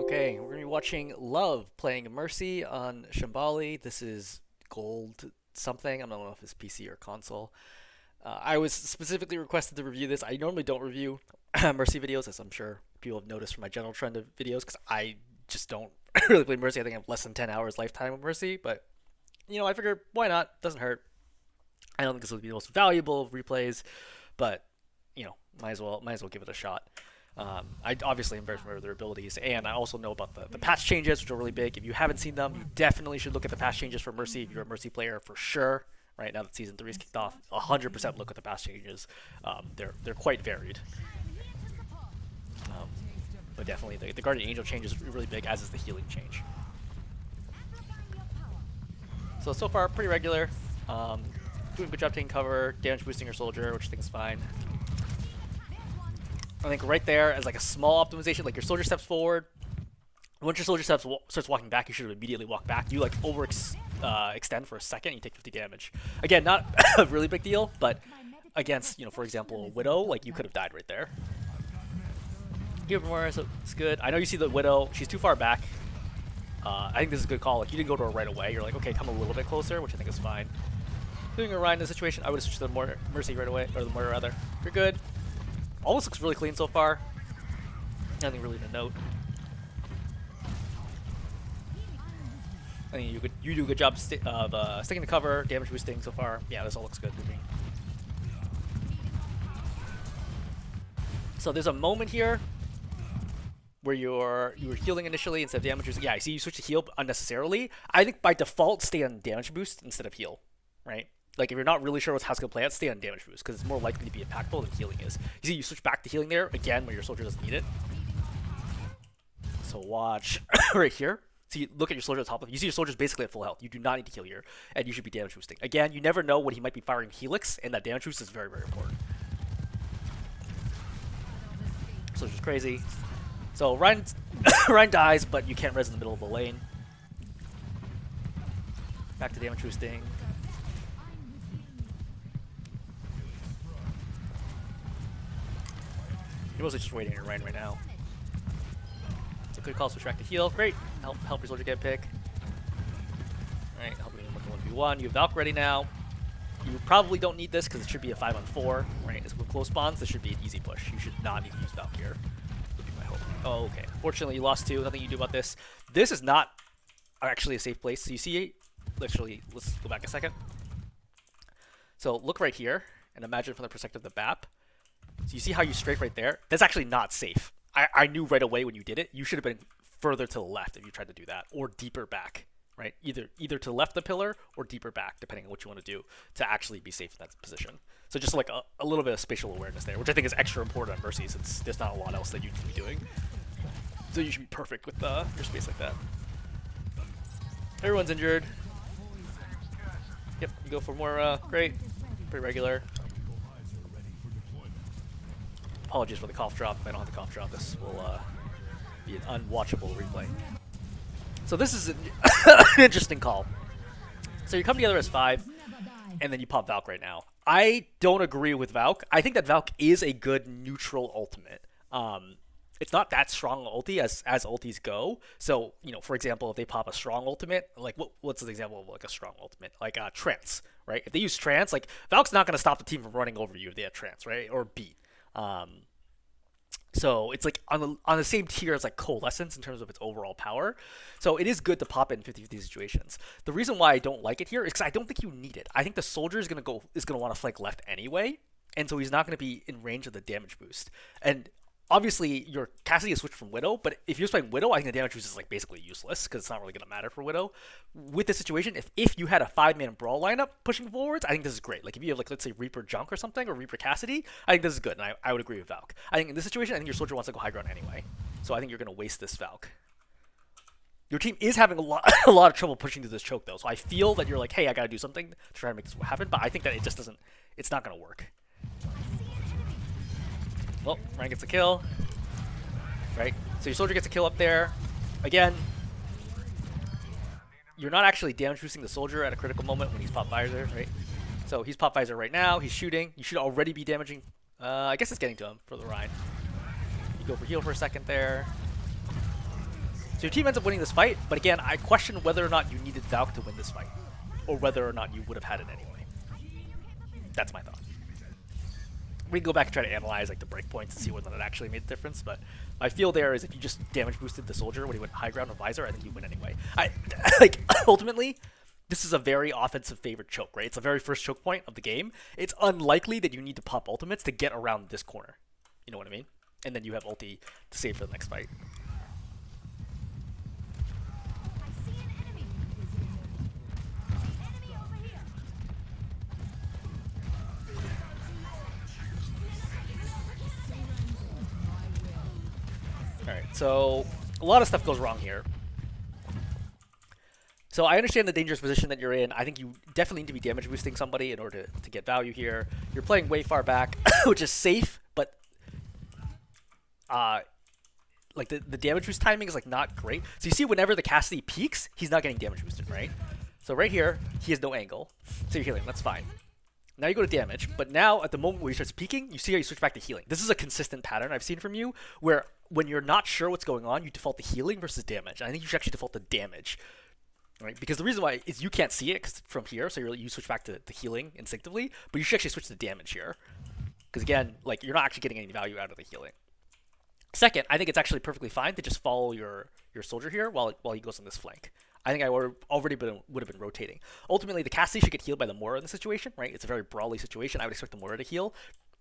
Okay, we're gonna be watching Love playing Mercy on Shambali. This is gold something. I don't know if it's PC or console. I was specifically requested to review this. I normally don't review Mercy videos, as I'm sure people have noticed from my general trend of videos, because I just don't really play Mercy. I think I have less than 10 hours lifetime of Mercy, but I figured why not? Doesn't hurt. I don't think this will be the most valuable of replays, but might as well give it a shot. I obviously am very familiar with their abilities, and I also know about the patch changes, which are really big. If you haven't seen them, you definitely should look at the patch changes for Mercy if you're a Mercy player for sure. Right now that Season 3 is kicked off, 100% look at the patch changes. They're quite varied. Um, but definitely the Guardian Angel change is really big, as is the healing change. So far, pretty regular. Doing a good job taking cover, damage boosting your soldier, which I think is fine. I think right there as like a small optimization, like your soldier steps forward. Once your soldier starts walking back, you should immediately walk back. You like extend for a second, you take 50 damage. Again, not a really big deal, but against, for example, a Widow, like you could have died right there. Give more, so it's good. I know you see the Widow, she's too far back. I think this is a good call. Like you didn't go to her right away. You're like, okay, come a little bit closer, which I think is fine. Doing a Ryan in this situation, I would have switched to the Mercy right away, or the Mortar rather. You're good. All this looks really clean so far. Nothing really to note. I think you do a good job of sticking to cover, damage boosting so far. Yeah, this all looks good to me. So there's a moment here where you were healing initially instead of damage boosting. Yeah, I see you switch to heal unnecessarily. I think by default stay on damage boost instead of heal, right? Like, if you're not really sure how it's going to play out, stay on damage boost, because it's more likely to be impactful than healing is. You see, you switch back to healing there, again, when your soldier doesn't need it. So watch right here. See, look at your soldier at the top of it. You see your soldier's basically at full health. You do not need to heal here, and you should be damage boosting. Again, you never know when he might be firing Helix, and that damage boost is very, very important. Soldier's crazy. So Ryan dies, but you can't res in the middle of the lane. Back to damage boosting. You're mostly just waiting your Ryan right now. It's a good call, switch back to heal. Great. Help your soldier get a pick. Alright, help him with the 1v1. You have Valk ready now. You probably don't need this because it should be a 5-on-4. Right? It's with close spawns, this should be an easy push. You should not need to use Valk here. Would be my hope. Oh, okay. Fortunately, you lost 2. Nothing you can do about this. This is not actually a safe place. So you see, literally, let's go back a second. So look right here and imagine from the perspective of the map. So you see how you strafe right there? That's actually not safe. I knew right away when you did it. You should have been further to the left if you tried to do that, or deeper back, right? Either to the left of the pillar or deeper back, depending on what you want to do to actually be safe in that position. So just like a little bit of spatial awareness there, which I think is extra important on Mercy since there's not a lot else that you need to be doing. So you should be perfect with your space like that. Everyone's injured. Yep, you go for more, great. Pretty regular. Apologies for the cough drop. If I don't have the cough drop, this will be an unwatchable replay. So this is an interesting call. So you come together as 5, and then you pop Valk right now. I don't agree with Valk. I think that Valk is a good neutral ultimate. It's not that strong ulti as ultis go. So, for example, if they pop a strong ultimate, like what's an example of like a strong ultimate? Like Trance, right? If they use Trance, like Valk's not going to stop the team from running over you if they have Trance, right? Or Beat. So it's like on the same tier as like Coalescence in terms of its overall power. So it is good to pop it in 50-50 situations. The reason why I don't like it here is because I don't think you need it. I think the soldier is gonna want to flank left anyway, and so he's not gonna be in range of the damage boost. And obviously your Cassidy is switched from Widow, but if you're playing Widow, I think the damage boost is like basically useless because it's not really gonna matter for Widow. With this situation, if you had a 5-man brawl lineup pushing forwards, I think this is great. Like if you have like, let's say Reaper Junk or something, or Reaper Cassidy, I think this is good, and I would agree with Valk. I think in this situation, I think your soldier wants to go high ground anyway, so I think you're gonna waste this Valk. Your team is having a lot of trouble pushing through this choke though, so I feel that you're like, hey, I gotta do something to try to make this happen, but I think that it's not gonna work. Well, Ryan gets a kill. Right? So your soldier gets a kill up there. Again, you're not actually damage boosting the soldier at a critical moment when he's pop visor, right? So he's pop visor right now. He's shooting. You should already be damaging. I guess it's getting to him for the Ryan. You go for heal for a second there. So your team ends up winning this fight, but again, I question whether or not you needed Valk to win this fight, or whether or not you would have had it anyway. That's my thought. We can go back and try to analyze like the breakpoints and see whether that actually made a difference, but my feel there is if you just damage boosted the soldier when he went high ground with visor, I think you win anyway. Like ultimately, this is a very offensive favored choke, right? It's the very first choke point of the game. It's unlikely that you need to pop ultimates to get around this corner. You know what I mean? And then you have ulti to save for the next fight. Alright, so a lot of stuff goes wrong here. So I understand the dangerous position that you're in. I think you definitely need to be damage boosting somebody in order to get value here. You're playing way far back, which is safe, but like the damage boost timing is like not great. So you see whenever the Cassidy peaks, he's not getting damage boosted, right? So right here, he has no angle. So you're healing, that's fine. Now you go to damage, but now at the moment where he starts peaking, you see how you switch back to healing. This is a consistent pattern I've seen from you, where when you're not sure what's going on, you default to healing versus damage. I think you should actually default to damage, right? Because the reason why is you can't see it from here, so you switch back to healing instinctively, but you should actually switch to damage here. Because again, like you're not actually getting any value out of the healing. Second, I think it's actually perfectly fine to just follow your soldier here while he goes on this flank. I think I would have been rotating. Ultimately, the Cassidy should get healed by the Moira in the situation, right? It's a very brawly situation. I would expect the Moira to heal,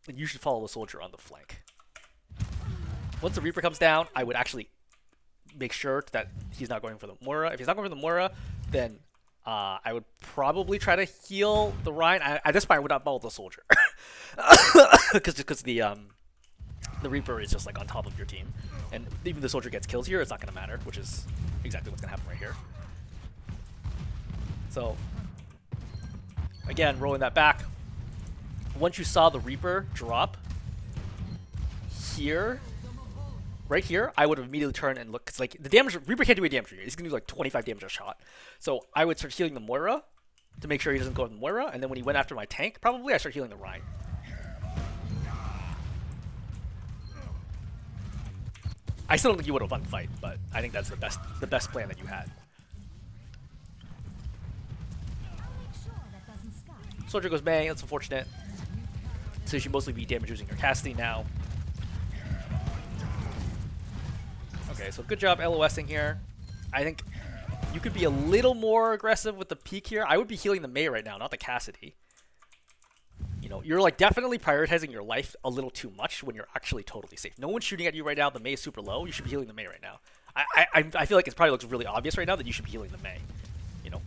and you should follow the soldier on the flank. Once the Reaper comes down, I would actually make sure that he's not going for the Moira. If he's not going for the Moira, then I would probably try to heal the Rhine. At this point, I would not follow the soldier, because the Reaper is just like on top of your team, and even the soldier gets kills here, it's not going to matter, which is exactly what's going to happen right here. So again, rolling that back. Once you saw the Reaper drop here, right here, I would have immediately turned and look, because like the damage, Reaper can't do any damage here. He's gonna do like 25 damage a shot. So I would start healing the Moira to make sure he doesn't go with the Moira, and then when he went after my tank, probably I start healing the Rhine. I still don't think you would have won the fight, but I think that's the best plan that you had. Soldier goes bang, that's unfortunate. So you should mostly be damage using your Cassidy now. Okay, so good job LOSing here. I think you could be a little more aggressive with the peak here. I would be healing the Mei right now, not the Cassidy. You know, you're like definitely prioritizing your life a little too much when you're actually totally safe. No one's shooting at you right now. The Mei is super low. You should be healing the Mei right now. I feel like it probably looks really obvious right now that you should be healing the Mei. You know.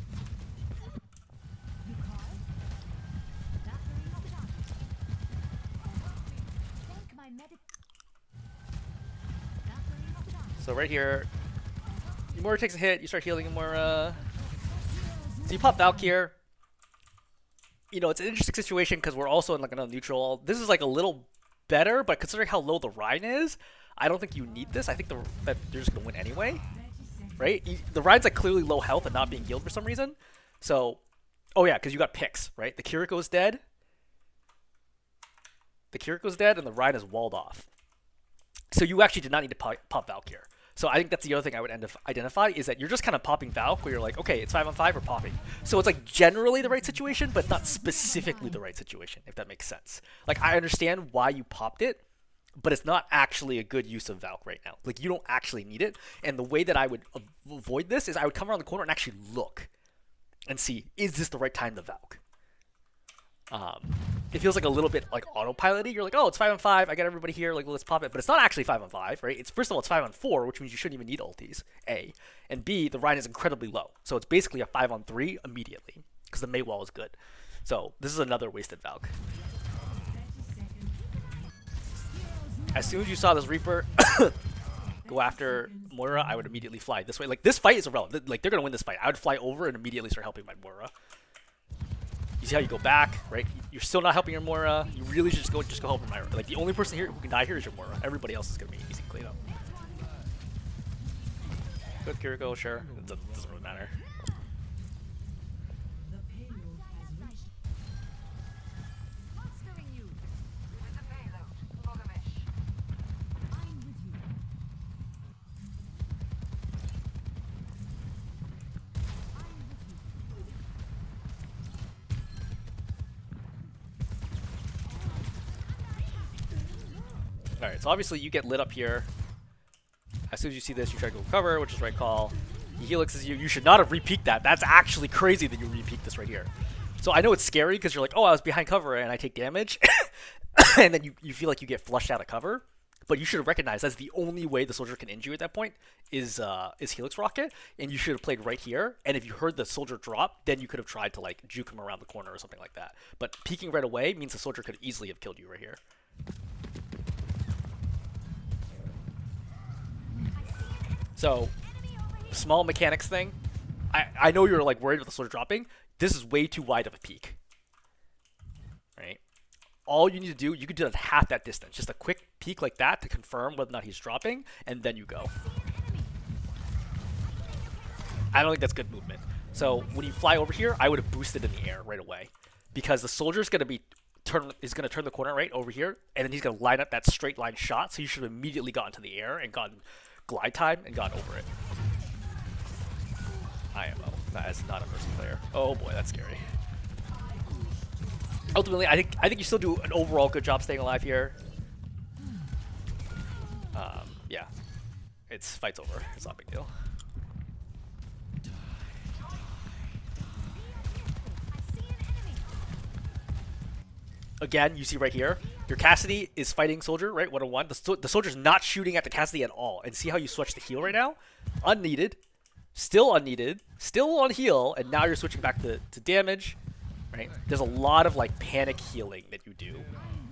So right here, Moira takes a hit. You start healing Moira. So you pop Valk here. You know, it's an interesting situation because we're also in like another neutral. This is like a little better, but considering how low the Rhine is, I don't think you need this. I think that they're just gonna win anyway, right? The Rhine's like clearly low health and not being healed for some reason. So, oh yeah, because you got picks, right? The Kiriko's dead. The Kiriko's dead, and the Rhine is walled off. So you actually did not need to pop Valk here. So I think that's the other thing I would identify is that you're just kind of popping Valk where you're like, okay, it's 5-on-5 or popping. So it's like generally the right situation, but not specifically the right situation, if that makes sense. Like I understand why you popped it, but it's not actually a good use of Valk right now. Like you don't actually need it. And the way that I would avoid this is I would come around the corner and actually look and see, is this the right time to Valk? It feels like a little bit like autopilot-y. You're like, oh, it's 5-on-5. I got everybody here. Like, let's pop it. But it's not actually 5-on-5, right? It's first of all, it's 5-on-4, which means you shouldn't even need ultis. A, and B, the Rhine is incredibly low, so it's basically a 5-on-3 immediately because the Mei wall is good. So this is another wasted Valk. As soon as you saw this Reaper go after Moira, I would immediately fly this way. Like this fight is irrelevant. Like they're gonna win this fight. I would fly over and immediately start helping my Moira. You see how you go back, right? You're still not helping your Moira. You really should just go help your Moira. Like the only person here who can die here is your Moira. Everybody else is gonna be easy clean up. Good Kiriko, sure. It doesn't really matter. Alright, so obviously you get lit up here. As soon as you see this, you try to go cover, which is the right call. He helixes you. You should not have re-peeked that. That's actually crazy that you re-peeked this right here. So I know it's scary because you're like, oh, I was behind cover and I take damage. And then you feel like you get flushed out of cover. But you should have recognized that's the only way the soldier can injure you at that point is Helix Rocket. And you should have played right here. And if you heard the soldier drop, then you could have tried to like juke him around the corner or something like that. But peeking right away means the soldier could easily have killed you right here. So, small mechanics thing. I know you're like worried about the soldier dropping. This is way too wide of a peak. Right? All you need to do, you can do it at half that distance. Just a quick peek like that to confirm whether or not he's dropping, and then you go. I don't think that's good movement. So when you fly over here, I would have boosted in the air right away, because the soldier's gonna be turn the corner right over here, and then he's gonna line up that straight line shot. So you should have immediately gotten to the air and gotten glide time and gone over it. IMO. That is not a Mercy player. Oh boy, that's scary. Ultimately, I think you still do an overall good job staying alive here. Yeah, fight's over. It's not a big deal. Again, you see right here, your Cassidy is fighting soldier, right? 1-on-1. The soldier's not shooting at the Cassidy at all. And see how you switch the heal right now? Unneeded. Still unneeded. Still on heal. And now you're switching back to damage. Right? There's a lot of like panic healing that you do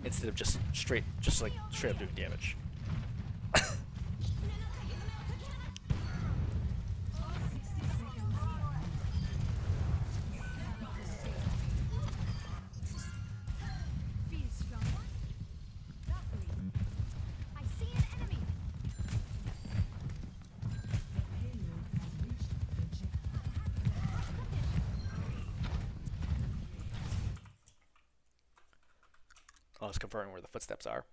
instead of just straight up doing damage. I was confirming where the footsteps are.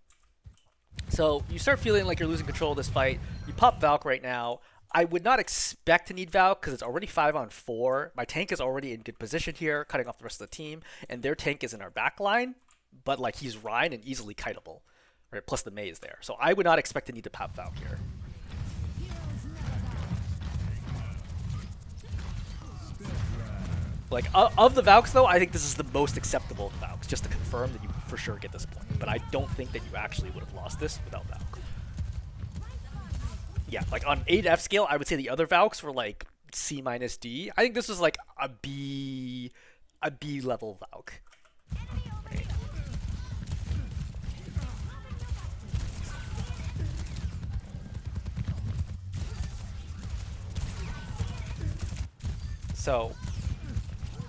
So you start feeling like you're losing control of this fight. You pop Valk right now. I would not expect to need Valk because it's already 5-on-4. My tank is already in good position here, cutting off the rest of the team, and their tank is in our back line, but like he's Rhine and easily kiteable, right? Plus the Mei is there. So I would not expect to need to pop Valk here. Like, of the Valks, though, I think this is the most acceptable of the Valks, just to confirm that you for sure get this point. But I don't think that you actually would have lost this without Valk. Yeah, like, on A to F scale, I would say the other Valks were, like, C minus D. I think this was, like, a B level Valk. Right. So...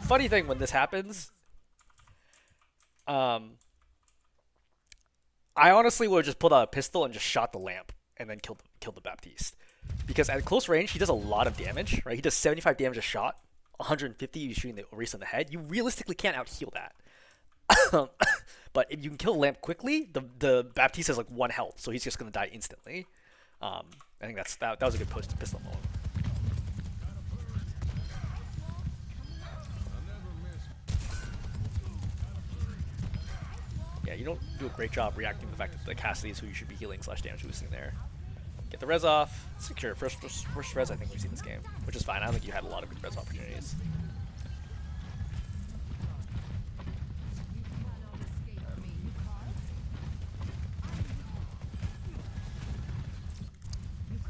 funny thing when this happens, I honestly would have just pulled out a pistol and just shot the lamp and then killed the Baptiste, because at close range he does a lot of damage, right? He does 75 damage a shot, 150 you shooting the Orisa in the head. You realistically can't out heal that. But if you can kill the lamp quickly, the Baptiste has like 1 health, so he's just gonna die instantly. I think that was a good pistol moment. Yeah, you don't do a great job reacting to the fact that the Cassidy is who you should be healing / damage boosting there. Get the res off. Secure. First res I think we've seen this game, which is fine. I don't think you had a lot of good res opportunities.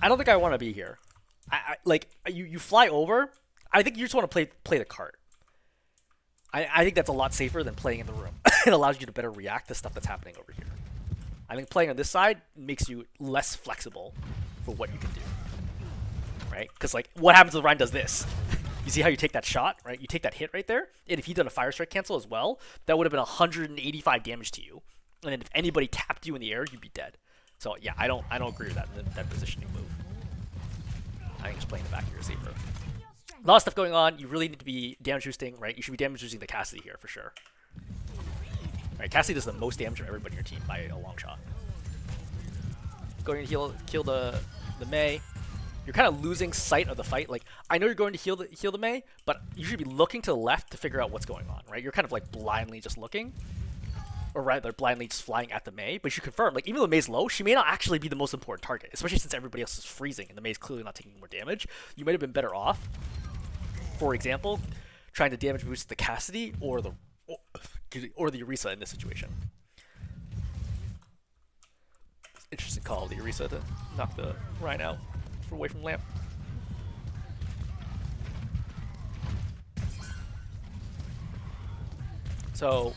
I don't think I want to be here. Like, you fly over. I think you just want to play the cart. I think that's a lot safer than playing in the room. It allows you to better react to stuff that's happening over here. I think playing on this side makes you less flexible for what you can do. Right? Because, like, what happens if Ryan does this? You see how you take that shot, right? You take that hit right there, and if he'd done a fire strike cancel as well, that would have been 185 damage to you. And then if anybody tapped you in the air, you'd be dead. So yeah, I don't agree with that positioning move. I think just playing the back here is safer. A lot of stuff going on. You really need to be damage boosting, right? You should be damage boosting the Cassidy here for sure. Right, Cassidy does the most damage of everybody in your team by a long shot. Going to kill the Mei. You're kind of losing sight of the fight. Like, I know you're going to heal the Mei, but you should be looking to the left to figure out what's going on, right? You're kind of like blindly just looking. or rather blindly just flying at the Mei, but you confirm, like, even though the Mei's low, she may not actually be the most important target, especially since everybody else is freezing and the Mei's clearly not taking more damage. You might have been better off, for example, trying to damage boost the Cassidy or the Orisa in this situation. Interesting call of the Orisa to knock the Rhine out away from Lamp. So,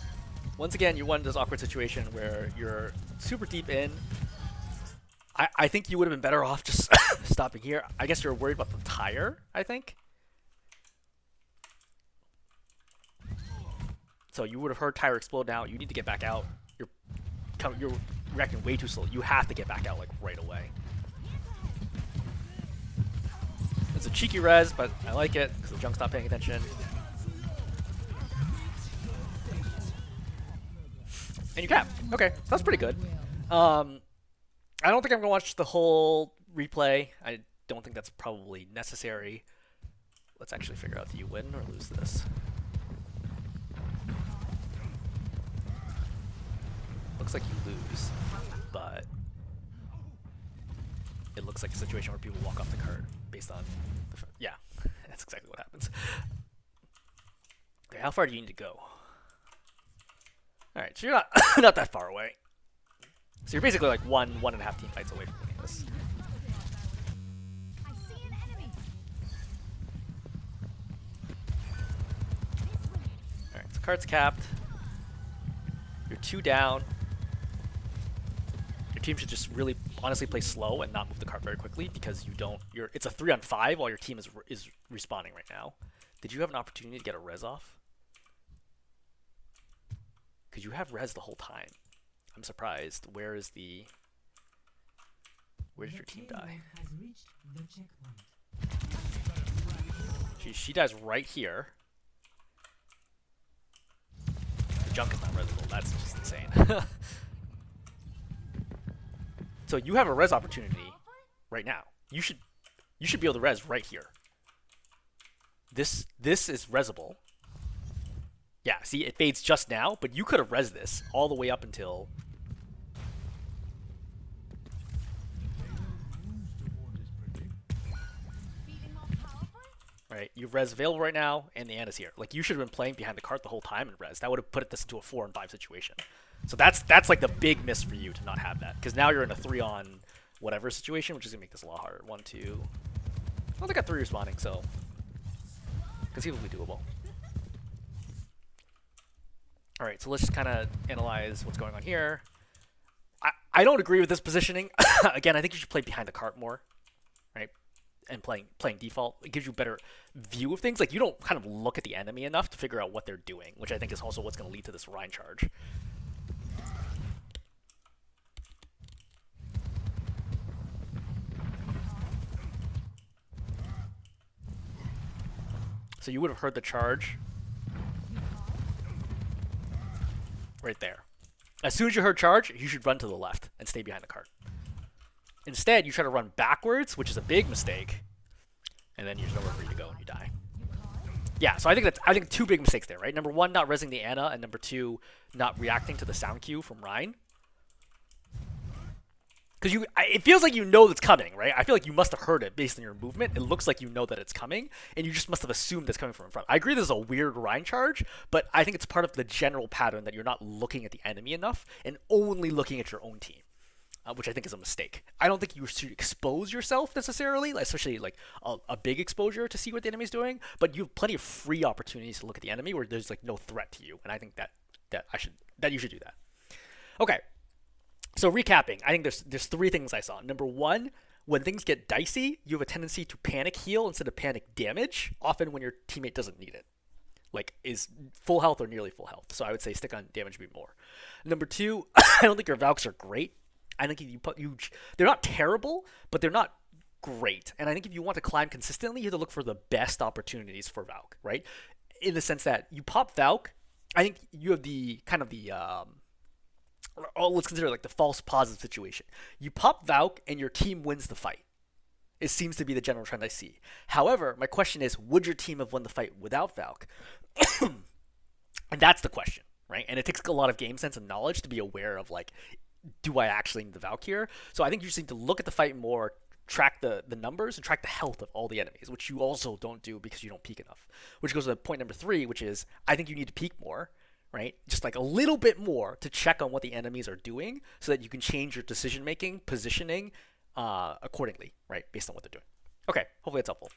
once again, you won this awkward situation where you're super deep in. I think you would have been better off just stopping here. I guess you're worried about the tire, I think. So you would have heard tire explode now. You need to get back out. You're reacting way too slow. You have to get back out like right away. It's a cheeky res, but I like it because the Junk's not paying attention. And you cap. Okay, that's pretty good. I don't think I'm going to watch the whole replay. I don't think that's probably necessary. Let's actually figure out, do you win or lose this? Looks like you lose, but it looks like a situation where people walk off the cart based on the yeah, that's exactly what happens. Okay, how far do you need to go? Alright, so you're not not that far away. So you're basically like one and a half team fights away from winning this. Alright, so cart's capped. You're 2 down. Your team should just really honestly play slow and not move the cart very quickly because you don't. It's a 3-on-5 while your team is respawning right now. Did you have an opportunity to get a res off? Because you have res the whole time. I'm surprised. Where did your team die? She dies right here. The junk is not resable. That's just insane. So you have a res opportunity right now. You should be able to res right here. This is resable. Yeah, see, it fades just now, but you could have res this all the way up until... Right, you have res available right now, and the Anna's here. Like, you should have been playing behind the cart the whole time and res. That would have put this into a 4-on-5 situation. So that's like the big miss for you to not have that. Because now you're in a 3-on-whatever situation, which is going to make this a lot harder. 1, 2... Well, they got 3 respawning, so... conceivably doable. Alright, so let's just kind of analyze what's going on here. I don't agree with this positioning. Again, I think you should play behind the cart more, right? And playing default. It gives you a better view of things. Like, you don't kind of look at the enemy enough to figure out what they're doing, which I think is also what's going to lead to this Rhine charge. So you would have heard the charge right there. As soon as you heard charge, you should run to the left and stay behind the cart. Instead, you try to run backwards, which is a big mistake, and then there's nowhere for you to go and you die. Yeah, so I think 2 big mistakes there, right? Number 1, not resing the Anna, and number 2, not reacting to the sound cue from Rhine. Because it feels like you know that's coming, right? I feel like you must have heard it based on your movement. It looks like you know that it's coming, and you just must have assumed it's coming from in front. I agree this is a weird Rhine charge, but I think it's part of the general pattern that you're not looking at the enemy enough and only looking at your own team, which I think is a mistake. I don't think you should expose yourself necessarily, especially like a big exposure to see what the enemy's doing, but you have plenty of free opportunities to look at the enemy where there's like no threat to you, and I think that you should do that. Okay. So recapping, I think there's 3 things I saw. Number 1, when things get dicey, you have a tendency to panic heal instead of panic damage, often when your teammate doesn't need it. Like, is full health or nearly full health. So I would say stick on damage beat more. Number 2, I don't think your valks are great. I think they're not terrible, but they're not great. And I think if you want to climb consistently, you have to look for the best opportunities for valk, right? In the sense that you pop valk, I think you have the kind of the let's consider like the false positive situation. You pop valk and your team wins the fight. It seems to be the general trend I see. However, my question is, would your team have won the fight without valk? And that's the question, right? And it takes a lot of game sense and knowledge to be aware of like, do I actually need the Valk here? So I think you just need to look at the fight more, track the numbers, and track the health of all the enemies, which you also don't do because you don't peek enough. Which goes to point number 3, which is I think you need to peek more, right? Just like a little bit more to check on what the enemies are doing so that you can change your decision making, positioning accordingly, right? Based on what they're doing. Okay, hopefully that's helpful.